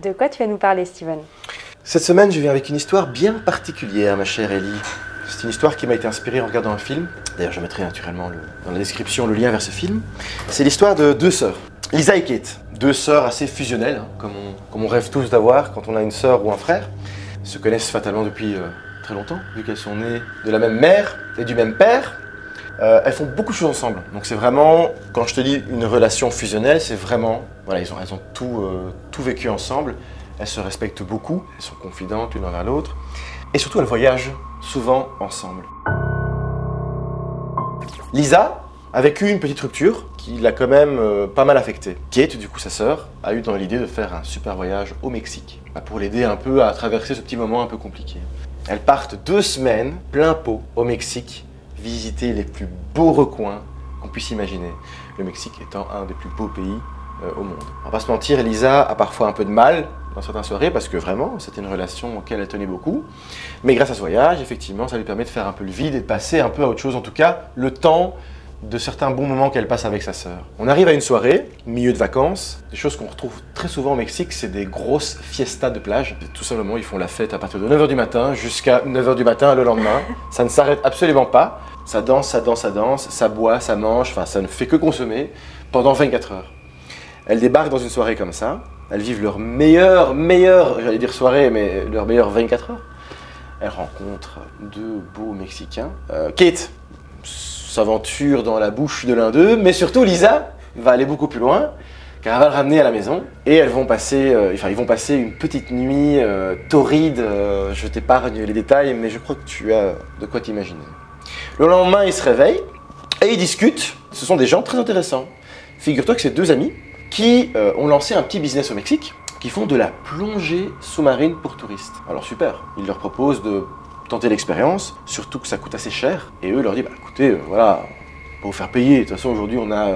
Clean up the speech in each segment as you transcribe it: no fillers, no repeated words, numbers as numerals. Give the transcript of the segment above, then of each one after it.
De quoi tu vas nous parler, Steven? Cette semaine, je viens avec une histoire bien particulière, ma chère Ellie. C'est une histoire qui m'a été inspirée en regardant un film. D'ailleurs, je mettrai naturellement dans la description le lien vers ce film. C'est l'histoire de deux sœurs, Lisa et Kate. Deux sœurs assez fusionnelles, hein, comme on rêve tous d'avoir quand on a une sœur ou un frère. Elles se connaissent fatalement depuis très longtemps, vu qu'elles sont nées de la même mère et du même père. Elles font beaucoup de choses ensemble. Donc c'est vraiment, quand je te dis une relation fusionnelle, c'est vraiment, voilà, elles ont tout vécu ensemble. Elles se respectent beaucoup, elles sont confidentes l'une envers l'autre. Et surtout, elles voyagent souvent ensemble. Lisa a vécu une petite rupture qui l'a quand même pas mal affectée. Kate, du coup sa sœur, a eu dans l'idée de faire un super voyage au Mexique pour l'aider un peu à traverser ce petit moment un peu compliqué. Elles partent 2 semaines, plein pot, au Mexique, visiter les plus beaux recoins qu'on puisse imaginer. Le Mexique étant un des plus beaux pays au monde. On va pas se mentir, Lisa a parfois un peu de mal dans certaines soirées parce que vraiment, c'était une relation auquel elle tenait beaucoup. Mais grâce à ce voyage, effectivement, ça lui permet de faire un peu le vide et de passer un peu à autre chose, en tout cas, le temps de certains bons moments qu'elle passe avec sa sœur. On arrive à une soirée, milieu de vacances. Des choses qu'on retrouve très souvent au Mexique, c'est des grosses fiestas de plage. Et tout simplement, ils font la fête à partir de 9h du matin jusqu'à 9h du matin le lendemain. Ça ne s'arrête absolument pas. Ça danse, ça danse, ça danse, ça boit, ça mange, enfin ça ne fait que consommer pendant 24 heures. Elles débarquent dans une soirée comme ça. Elles vivent leur meilleure, j'allais dire soirée, mais leur meilleure 24 heures. Elles rencontrent 2 beaux Mexicains. Kate s'aventure dans la bouche de l'un d'eux, mais surtout Lisa va aller beaucoup plus loin, car elle va le ramener à la maison. Et elles vont passer, ils vont passer une petite nuit torride. Je t'épargne les détails, mais je crois que tu as de quoi t'imaginer. Le lendemain, ils se réveillent et ils discutent. Ce sont des gens très intéressants. Figure-toi que c'est 2 amis qui ont lancé un petit business au Mexique, qui font de la plongée sous-marine pour touristes. Alors super, ils leur proposent de tenter l'expérience, surtout que ça coûte assez cher. Et eux leur disent, bah écoutez, voilà, on va vous faire payer. De toute façon, aujourd'hui, on a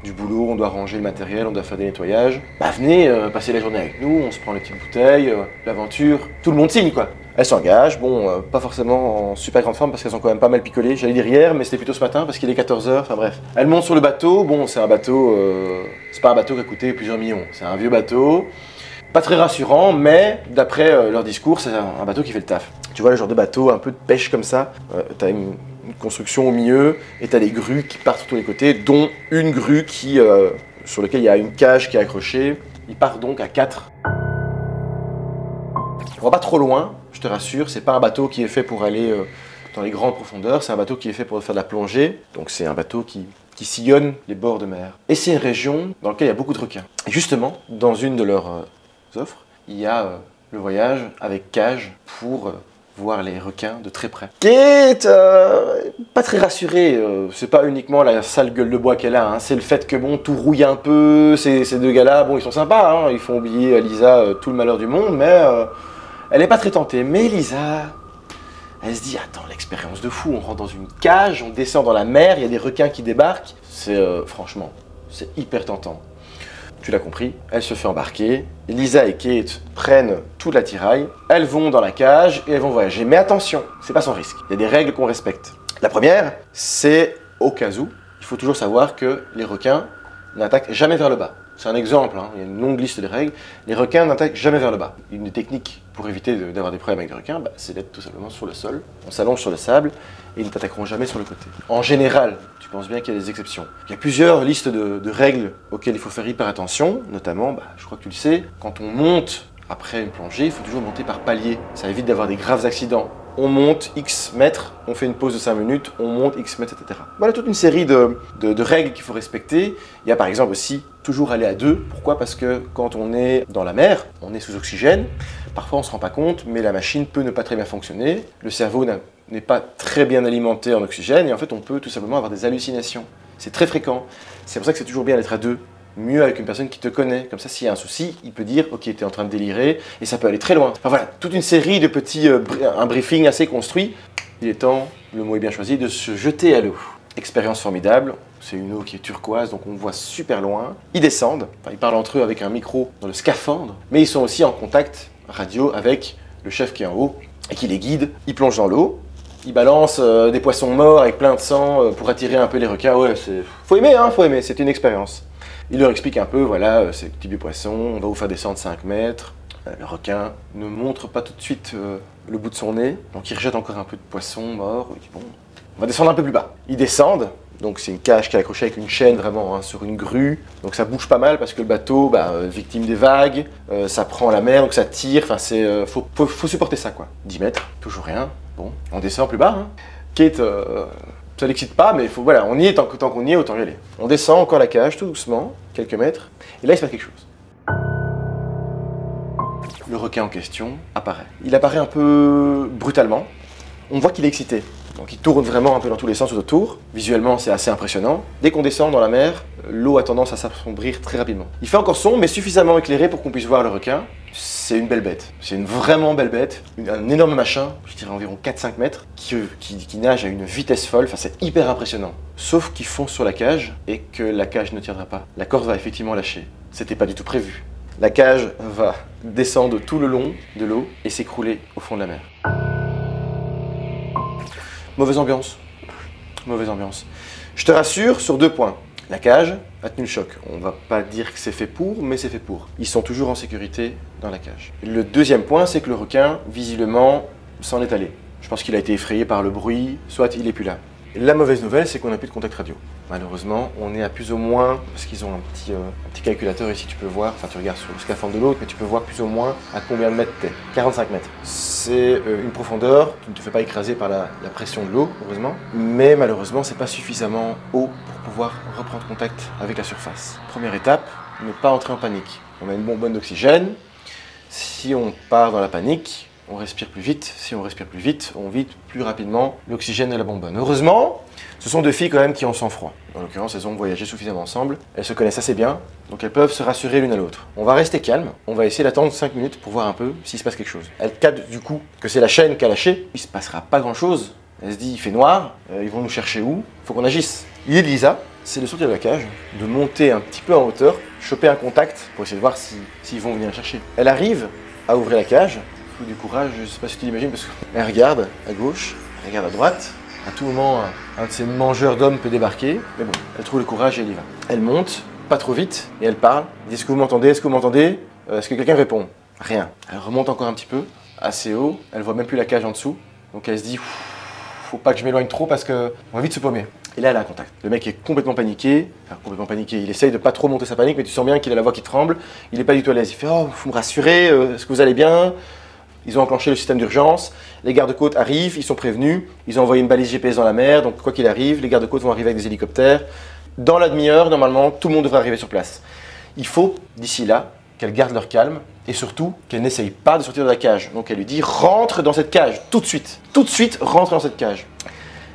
du boulot, on doit ranger le matériel, on doit faire des nettoyages. Bah venez passer la journée avec nous, on se prend les petites bouteilles, l'aventure, tout le monde signe quoi. Elles s'engagent, bon, pas forcément en super grande forme parce qu'elles ont quand même pas mal picolé. J'allais dire hier, mais c'était plutôt ce matin parce qu'il est 14h, enfin bref. Elles montent sur le bateau, bon, c'est un bateau, c'est pas un bateau qui a coûté plusieurs millions. C'est un vieux bateau, pas très rassurant, mais d'après leur discours, c'est un bateau qui fait le taf. Tu vois le genre de bateau, un peu de pêche comme ça, t'as une construction au milieu et t'as des grues qui partent sur tous les côtés, dont une grue qui, sur laquelle il y a une cage qui est accrochée. Ils partent donc à 4. On va pas trop loin, je te rassure, c'est pas un bateau qui est fait pour aller dans les grandes profondeurs, c'est un bateau qui est fait pour faire de la plongée, donc c'est un bateau qui sillonne les bords de mer. Et c'est une région dans laquelle il y a beaucoup de requins. Et justement, dans une de leurs offres, il y a le voyage avec cage pour voir les requins de très près. Kate, pas très rassurée, c'est pas uniquement la sale gueule de bois qu'elle a, hein, c'est le fait que bon, tout rouille un peu, ces 2 gars-là, bon, ils sont sympas, hein, ils font oublier à Lisa tout le malheur du monde, mais elle n'est pas très tentée. Mais Lisa, elle se dit, attends, l'expérience de fou, on rentre dans une cage, on descend dans la mer, il y a des requins qui débarquent. C'est, franchement, c'est hyper tentant. Tu l'as compris, elle se fait embarquer. Lisa et Kate prennent toute l'attirail. Elles vont dans la cage et elles vont voyager. Mais attention, c'est pas sans risque. Il y a des règles qu'on respecte. La première, c'est au cas où, il faut toujours savoir que les requins n'attaquent jamais vers le bas. C'est un exemple, hein, il y a une longue liste de règles. Les requins n'attaquent jamais vers le bas. Une des techniques pour éviter d'avoir des problèmes avec des requins, c'est d'être tout simplement sur le sol. On s'allonge sur le sable et ils ne t'attaqueront jamais sur le côté. En général, tu penses bien qu'il y a des exceptions. Il y a plusieurs listes de règles auxquelles il faut faire hyper attention, notamment, je crois que tu le sais, quand on monte après une plongée, il faut toujours monter par palier. Ça évite d'avoir des graves accidents. On monte X mètres, on fait une pause de 5 minutes, on monte X mètres, etc. Voilà toute une série de règles qu'il faut respecter. Il y a par exemple aussi toujours aller à 2. Pourquoi? Parce que quand on est dans la mer, on est sous oxygène. Parfois on ne se rend pas compte, mais la machine peut ne pas très bien fonctionner. Le cerveau n'est pas très bien alimenté en oxygène et en fait on peut tout simplement avoir des hallucinations. C'est très fréquent. C'est pour ça que c'est toujours bien d'être à 2. Mieux avec une personne qui te connaît. Comme ça, s'il y a un souci, il peut dire « Ok, tu es en train de délirer » et ça peut aller très loin. Enfin voilà, toute une série de petits... un briefing assez construit. Il est temps, le mot est bien choisi, de se jeter à l'eau. Expérience formidable. C'est une eau qui est turquoise, donc on voit super loin. Ils descendent, ils parlent entre eux avec un micro dans le scaphandre, mais ils sont aussi en contact radio avec le chef qui est en haut et qui les guide. Ils plongent dans l'eau. Ils balancent des poissons morts avec plein de sang pour attirer un peu les requins. Ouais, faut aimer, hein, faut aimer, c'est une expérience. Il leur explique un peu, voilà, ces petits vieux poissons, on va vous faire descendre 5 mètres, Le requin ne montre pas tout de suite le bout de son nez, donc il rejette encore un peu de poisson mort. Il dit bon, on va descendre un peu plus bas. Ils descendent, donc c'est une cage qui est accrochée avec une chaîne vraiment sur une grue, donc ça bouge pas mal parce que le bateau, victime des vagues, ça prend la mer, donc ça tire, enfin faut supporter ça quoi. 10 mètres, toujours rien, bon, on descend plus bas. Hein. Kate, ça l'excite pas, mais voilà, on y est, tant qu'on y est, autant y aller. On descend encore la cage tout doucement, quelques mètres, et là il se passe quelque chose. Le requin en question apparaît. Il apparaît un peu brutalement. On voit qu'il est excité. Donc il tourne vraiment un peu dans tous les sens autour. Visuellement, c'est assez impressionnant. Dès qu'on descend dans la mer, l'eau a tendance à s'assombrir très rapidement. Il fait encore sombre, mais suffisamment éclairé pour qu'on puisse voir le requin. C'est une belle bête. C'est une vraiment belle bête. Un énorme machin, je dirais environ 4-5 mètres, qui nage à une vitesse folle. Enfin, c'est hyper impressionnant. Sauf qu'il fonce sur la cage et que la cage ne tiendra pas. La corde va effectivement lâcher. C'était pas du tout prévu. La cage va descendre tout le long de l'eau et s'écrouler au fond de la mer. Mauvaise ambiance. Mauvaise ambiance. Je te rassure sur 2 points. La cage a tenu le choc. On va pas dire que c'est fait pour, mais c'est fait pour. Ils sont toujours en sécurité dans la cage. Le 2e point, c'est que le requin, visiblement, s'en est allé. Je pense qu'il a été effrayé par le bruit, soit il est plus là. La mauvaise nouvelle, c'est qu'on n'a plus de contact radio. Malheureusement, on est à plus ou moins, parce qu'ils ont un petit calculateur ici, tu peux voir, enfin tu regardes sur le scaphandre de l'autre, mais tu peux voir plus ou moins à combien de mètres t'es. 45 mètres. C'est une profondeur qui ne te fait pas écraser par la pression de l'eau, heureusement, mais malheureusement, c'est pas suffisamment haut pour pouvoir reprendre contact avec la surface. Première étape, ne pas entrer en panique. On a une bonbonne d'oxygène. Si on part dans la panique, on respire plus vite. Si on respire plus vite, on vide plus rapidement l'oxygène de la bonbonne. Heureusement, ce sont 2 filles quand même qui ont sang-froid. En l'occurrence, elles ont voyagé suffisamment ensemble. Elles se connaissent assez bien, donc elles peuvent se rassurer l'une à l'autre. On va rester calme. On va essayer d'attendre 5 minutes pour voir un peu s'il se passe quelque chose. Elles captent du coup que c'est la chaîne qui a lâché. Il se passera pas grand-chose. Elle se dit, il fait noir. Ils vont nous chercher où? Il faut qu'on agisse. L'idée de Lisa, c'est de sortir de la cage, de monter un petit peu en hauteur, choper un contact pour essayer de voir s'ils vont venir la chercher. Elle arrive à ouvrir la cage. Il faut du courage, je sais pas si tu l'imagines, parce qu'elle regarde à gauche, elle regarde à droite. À tout moment, un de ces mangeurs d'hommes peut débarquer. Mais bon, elle trouve le courage et elle y va. Elle monte, pas trop vite, et elle parle. Elle dit, est-ce que vous m'entendez? Est-ce que vous m'entendez? Est-ce que quelqu'un répond? Rien. Elle remonte encore un petit peu, assez haut. Elle voit même plus la cage en dessous. Donc elle se dit, faut pas que je m'éloigne trop parce qu'on va vite se paumer. Et là, elle a un contact. Le mec est complètement paniqué. Enfin, complètement paniqué. Il essaye de pas trop monter sa panique, mais tu sens bien qu'il a la voix qui tremble. Il est pas du tout à l'aise. Il fait, oh, faut me rassurer, est-ce que vous allez bien? Ils ont enclenché le système d'urgence, les gardes-côtes arrivent, ils sont prévenus, ils ont envoyé une balise GPS dans la mer, donc quoi qu'il arrive, les gardes-côtes vont arriver avec des hélicoptères. Dans la demi-heure, normalement, tout le monde devrait arriver sur place. Il faut, d'ici là, qu'elles gardent leur calme et surtout qu'elles n'essayent pas de sortir de la cage. Donc elle lui dit, rentre dans cette cage, tout de suite, rentre dans cette cage.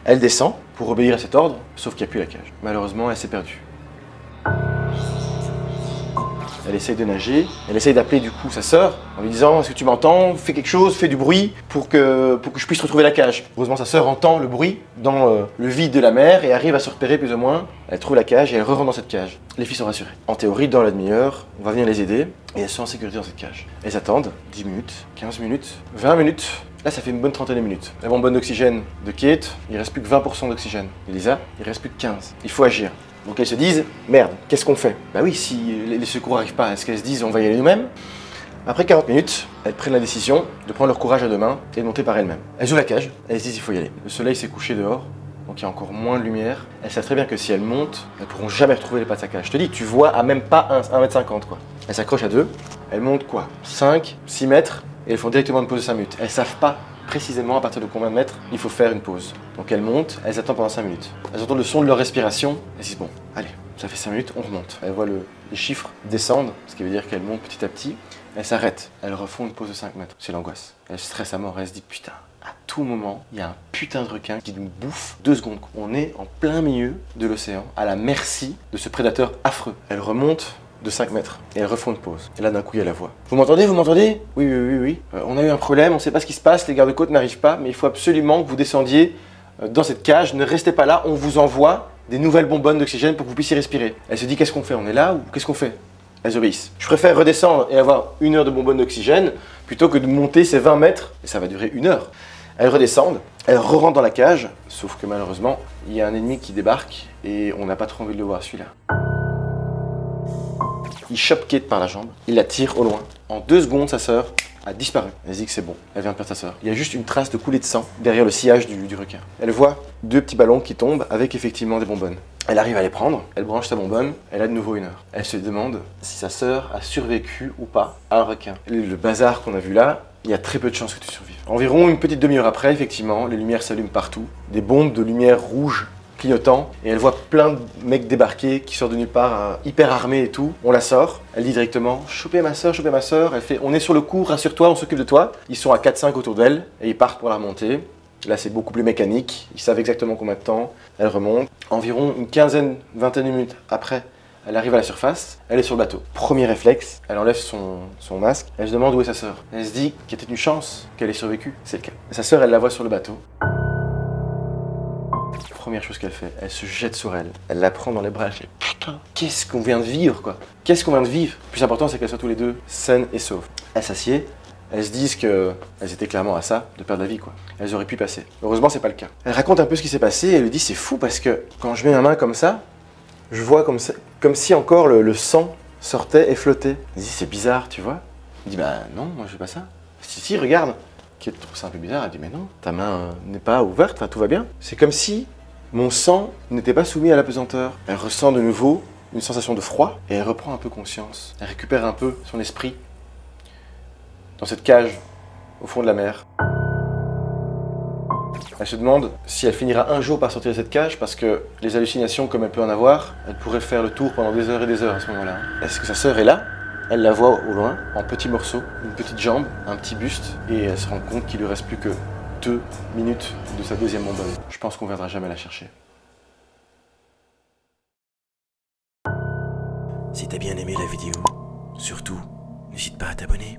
Elle descend pour obéir à cet ordre, sauf qu'il n'y a plus la cage. Malheureusement, elle s'est perdue. Elle essaye de nager, elle essaye d'appeler du coup sa sœur en lui disant, est-ce que tu m'entends? Fais quelque chose, fais du bruit pour que je puisse retrouver la cage. Heureusement, sa sœur entend le bruit dans le vide de la mer et arrive à se repérer plus ou moins. Elle trouve la cage et elle re-rentre dans cette cage. Les filles sont rassurées. En théorie, dans la demi-heure, on va venir les aider et elles sont en sécurité dans cette cage. Elles attendent 10 minutes, 15 minutes, 20 minutes. Là, ça fait une bonne trentaine de minutes. La bonbonne d'oxygène de Kate, il reste plus que 20% d'oxygène. Elisa, il reste plus que 15. Il faut agir. Donc elles se disent, merde, qu'est-ce qu'on fait? Bah oui, si les secours n'arrivent pas, est-ce qu'elles se disent, on va y aller nous-mêmes? Après 40 minutes, elles prennent la décision de prendre leur courage à 2 mains et de monter par elles-mêmes. Elles ouvrent la cage, elles se disent, il faut y aller. Le soleil s'est couché dehors, donc il y a encore moins de lumière. Elles savent très bien que si elles montent, elles ne pourront jamais retrouver les pas de sa cage. Je te dis, tu vois à même pas 1,50 m quoi. Elles s'accrochent à 2, elles montent quoi? 5, 6 mètres, et elles font directement une pause de 5 minutes. Elles savent pas précisément à partir de combien de mètres il faut faire une pause. Donc elles montent, elles attendent pendant 5 minutes. Elles entendent le son de leur respiration, elles se disent, bon, allez, ça fait 5 minutes, on remonte. Elles voient les chiffres descendre, ce qui veut dire qu'elles montent petit à petit. Elles s'arrêtent, elles refont une pause de 5 mètres. C'est l'angoisse. Elles stressent à mort, elles se disent, putain, à tout moment, il y a un putain de requin qui nous bouffe 2 secondes. On est en plein milieu de l'océan, à la merci de ce prédateur affreux. Elles remontent de 5 mètres et elles refont une pause. Et là d'un coup il y a la voix. Vous m'entendez? Vous m'entendez? Oui, oui, oui, oui. On a eu un problème, on ne sait pas ce qui se passe, les gardes-côtes n'arrivent pas, mais il faut absolument que vous descendiez dans cette cage, ne restez pas là, on vous envoie des nouvelles bonbonnes d'oxygène pour que vous puissiez respirer. Elle se dit, qu'est-ce qu'on fait? On est là ou qu'est-ce qu'on fait? Elles obéissent. Je préfère redescendre et avoir 1 heure de bonbonnes d'oxygène plutôt que de monter ces 20 mètres, et ça va durer 1 heure. Elles redescendent, elles re-rentrent dans la cage, sauf que malheureusement, il y a un ennemi qui débarque et on n'a pas trop envie de le voir celui-là. Il chope Kate par la jambe, il la tire au loin. En 2 secondes, sa sœur a disparu. Elle se dit que c'est bon, elle vient de perdre sa sœur. Il y a juste une trace de coulée de sang derrière le sillage du requin. Elle voit 2 petits ballons qui tombent avec effectivement des bonbonnes. Elle arrive à les prendre, elle branche sa bonbonne, elle a de nouveau 1 heure. Elle se demande si sa sœur a survécu ou pas à un requin. Le bazar qu'on a vu là, il y a très peu de chances que tu survives. Environ une petite demi-heure après, effectivement, les lumières s'allument partout. Des bombes de lumière rouge clignotant, et elle voit plein de mecs débarquer qui sortent de nulle part, hyper armés et tout. On la sort, elle dit directement « Chopez ma soeur, chopez ma soeur ». Elle fait « On est sur le coup, rassure-toi, on s'occupe de toi ». Ils sont à 4-5 autour d'elle, et ils partent pour la remonter. Là, c'est beaucoup plus mécanique, ils savent exactement combien de temps. Elle remonte. Environ une quinzaine, vingtaine de minutes après, elle arrive à la surface, elle est sur le bateau. Premier réflexe, elle enlève son masque, elle se demande où est sa sœur. Elle se dit qu'il y a peut-être une chance qu'elle ait survécu, c'est le cas. Sa sœur, elle la voit sur le bateau. Première chose qu'elle fait, elle se jette sur elle. Elle la prend dans les bras, elle fait putain, qu'est-ce qu'on vient de vivre quoi. Qu'est-ce qu'on vient de vivre. Le plus important, c'est qu'elles soient tous les deux saines et sauves. Elles s'assiedent, elles se disent qu'elles étaient clairement à ça, de perdre la vie quoi. Elles auraient pu passer. Heureusement, c'est pas le cas. Elle raconte un peu ce qui s'est passé et elle lui dit c'est fou parce que quand je mets ma main comme ça, je vois comme si encore le sang sortait et flottait. Elle dit c'est bizarre, tu vois. Il dit bah non, moi je fais pas ça. Si, regarde. Qui trouve ça un peu bizarre, elle dit mais non, ta main n'est pas ouverte, enfin, tout va bien. C'est comme si mon sang n'était pas soumis à la pesanteur. Elle ressent de nouveau une sensation de froid et elle reprend un peu conscience. Elle récupère un peu son esprit dans cette cage au fond de la mer. Elle se demande si elle finira un jour par sortir de cette cage parce que les hallucinations comme elle peut en avoir, elle pourrait faire le tour pendant des heures et des heures à ce moment-là. Est-ce que sa sœur est là ? Elle la voit au loin, en petits morceaux, une petite jambe, un petit buste, et elle se rend compte qu'il lui reste plus que 2 minutes de sa deuxième bonbonne. Je pense qu'on ne viendra jamais la chercher. Si t'as bien aimé la vidéo, surtout, n'hésite pas à t'abonner.